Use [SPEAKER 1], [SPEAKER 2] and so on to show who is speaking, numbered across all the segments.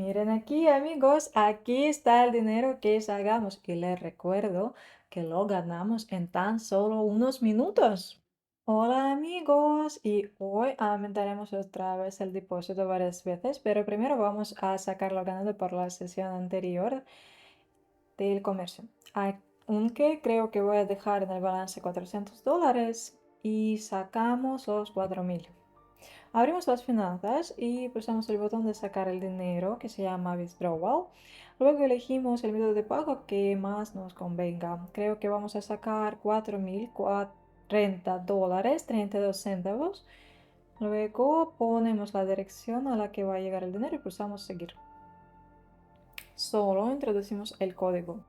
[SPEAKER 1] Miren aquí, amigos, aquí está el dinero que sacamos y les recuerdo que lo ganamos en tan solo unos minutos. Hola amigos, y hoy aumentaremos otra vez el depósito varias veces, pero primero vamos a sacar lo ganado por la sesión anterior del comercio. Aunque creo que voy a dejar en el balance $400 y sacamos los 4.000. Abrimos las finanzas y pulsamos el botón de sacar el dinero que se llama Withdrawal. Luego elegimos el método de pago que más nos convenga. Creo que vamos a sacar $4.030, 32 céntimos. Luego ponemos la dirección a la que va a llegar el dinero y pulsamos seguir. Solo introducimos el código.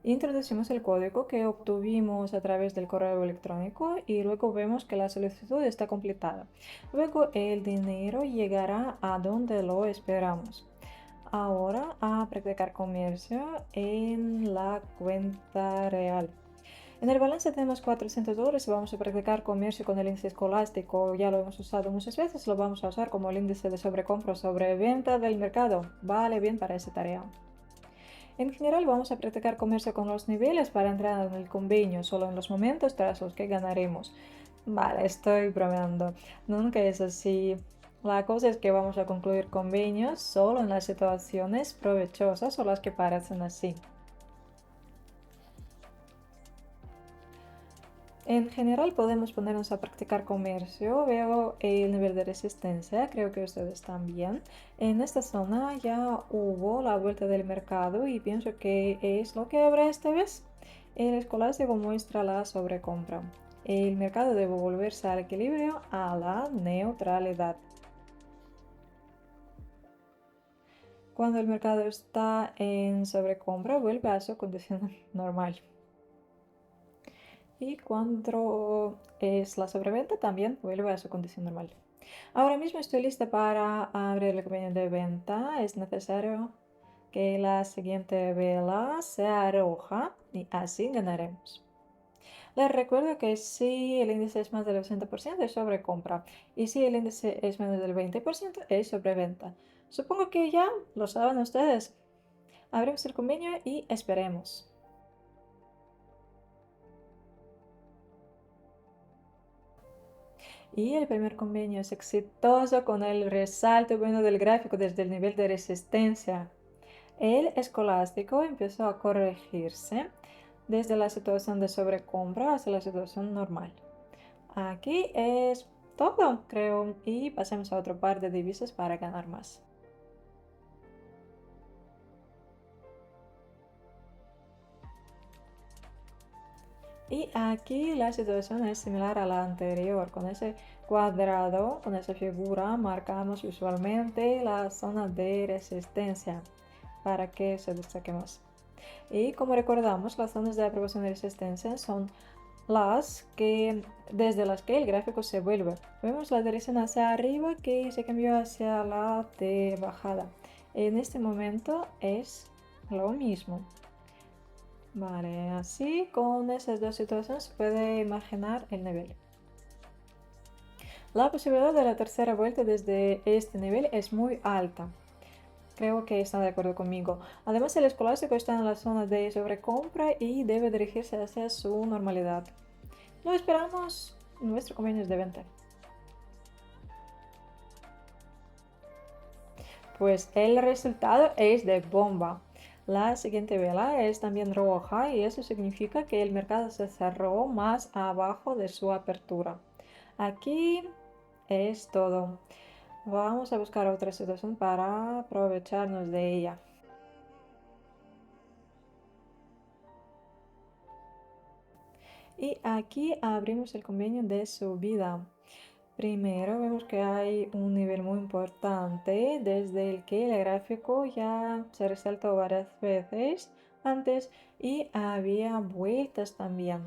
[SPEAKER 1] Introducimos el código que obtuvimos a través del correo electrónico y luego vemos que la solicitud está completada. Luego el dinero llegará a donde lo esperamos. Ahora a practicar comercio en la cuenta real. En el balance tenemos $400 y vamos a practicar comercio con el índice escolástico. Ya lo hemos usado muchas veces, lo vamos a usar como el índice de sobrecompra o sobreventa del mercado. Vale bien para esa tarea. En general vamos a practicar comercio con los niveles para entrar en el convenio, solo en los momentos tras los que ganaremos. Vale, estoy bromeando. Nunca es así. La cosa es que vamos a concluir convenios solo en las situaciones provechosas o las que parecen así. En general podemos ponernos a practicar comercio. Veo el nivel de resistencia, creo que ustedes también. En esta zona ya hubo la vuelta del mercado y pienso que es lo que habrá esta vez. El escolástico muestra la sobrecompra. El mercado debe volverse al equilibrio, a la neutralidad. Cuando el mercado está en sobrecompra, vuelve a su condición normal. Y cuando es la sobreventa, también vuelve a su condición normal. Ahora mismo estoy lista para abrir el convenio de venta. Es necesario que la siguiente vela sea roja y así ganaremos. Les recuerdo que si el índice es más del 80% es sobrecompra y si el índice es menos del 20% es sobreventa. Supongo que ya lo saben ustedes. Abrimos el convenio y esperemos. Y el primer convenio es exitoso con el resalto bueno del gráfico desde el nivel de resistencia. El escolástico empezó a corregirse desde la situación de sobrecompra hasta la situación normal. Aquí es todo, creo, y pasemos a otro par de divisas para ganar más. Y aquí la situación es similar a la anterior. Con ese cuadrado, con esa figura, marcamos usualmente la zona de resistencia para que se destaque más. Y como recordamos, las zonas de aprobación y resistencia son desde las que el gráfico se vuelve. Vemos la dirección hacia arriba que se cambió hacia la de bajada. En este momento es lo mismo. Vale, así con esas dos situaciones se puede imaginar el nivel. La posibilidad de la tercera vuelta desde este nivel es muy alta. Creo que están de acuerdo conmigo. Además, el escolástico está en la zona de sobrecompra y debe dirigirse hacia su normalidad. Lo esperamos en nuestro convenio de venta. Pues el resultado es de bomba. La siguiente vela es también roja y eso significa que el mercado se cerró más abajo de su apertura. Aquí es todo. Vamos a buscar otra situación para aprovecharnos de ella. Y aquí abrimos el convenio de subida. Primero vemos que hay un nivel muy importante desde el que el gráfico ya se resaltó varias veces antes y había vueltas también.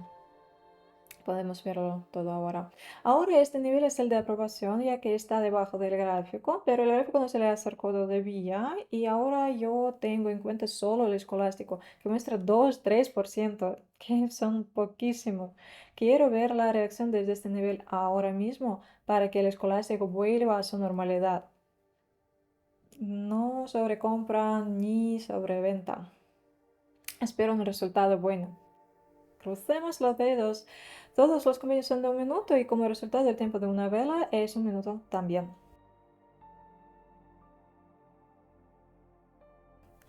[SPEAKER 1] Podemos verlo todo ahora. Ahora este nivel es el de aprobación ya que está debajo del gráfico, pero el gráfico no se le acercó todavía y ahora yo tengo en cuenta solo el escolástico que muestra 2-3%, que son poquísimo. Quiero ver la reacción desde este nivel ahora mismo para que el escolástico vuelva a su normalidad. no sobrecompra ni sobreventa. Espero un resultado bueno. Crucemos los dedos. Todos los convenios son de 1 minuto y como resultado el tiempo de una vela es 1 minuto también.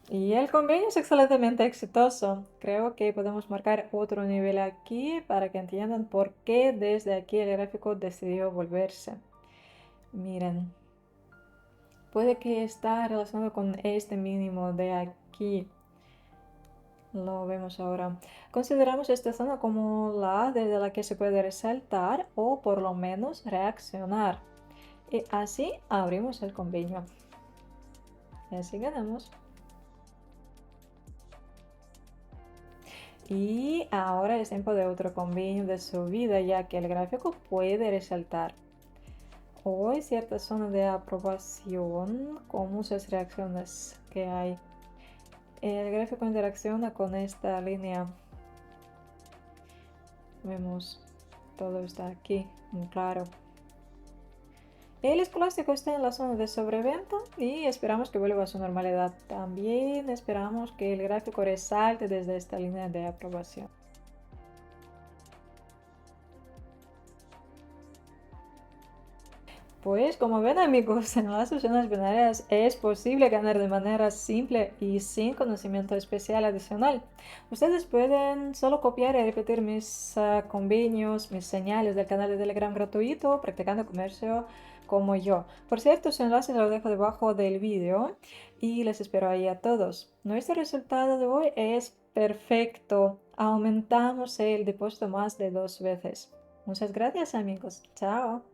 [SPEAKER 1] Y el convenio es excelentemente exitoso. Creo que podemos marcar otro nivel aquí para que entiendan por qué desde aquí el gráfico decidió volverse. Miren, puede que está relacionado con este mínimo de aquí. Lo vemos ahora. Consideramos esta zona como la desde la que se puede resaltar o por lo menos reaccionar. Y así abrimos el convenio. Y así ganamos. Y ahora es tiempo de otro convenio de subida, ya que el gráfico puede resaltar. Hoy cierta zona de aprobación con muchas reacciones que hay. El gráfico interacciona con esta línea. Vemos, todo está aquí, muy claro. El escolástico está en la zona de sobreventa y esperamos que vuelva a su normalidad. También esperamos que el gráfico resalte desde esta línea de aprobación. Pues como ven amigos, en las soluciones binarias es posible ganar de manera simple y sin conocimiento especial adicional. Ustedes pueden solo copiar y repetir mis convenios, mis señales del canal de Telegram gratuito, practicando comercio como yo. Por cierto, su enlace lo dejo debajo del vídeo y les espero ahí a todos. Nuestro resultado de hoy es perfecto. Aumentamos el depósito más de 2 veces. Muchas gracias amigos. Chao.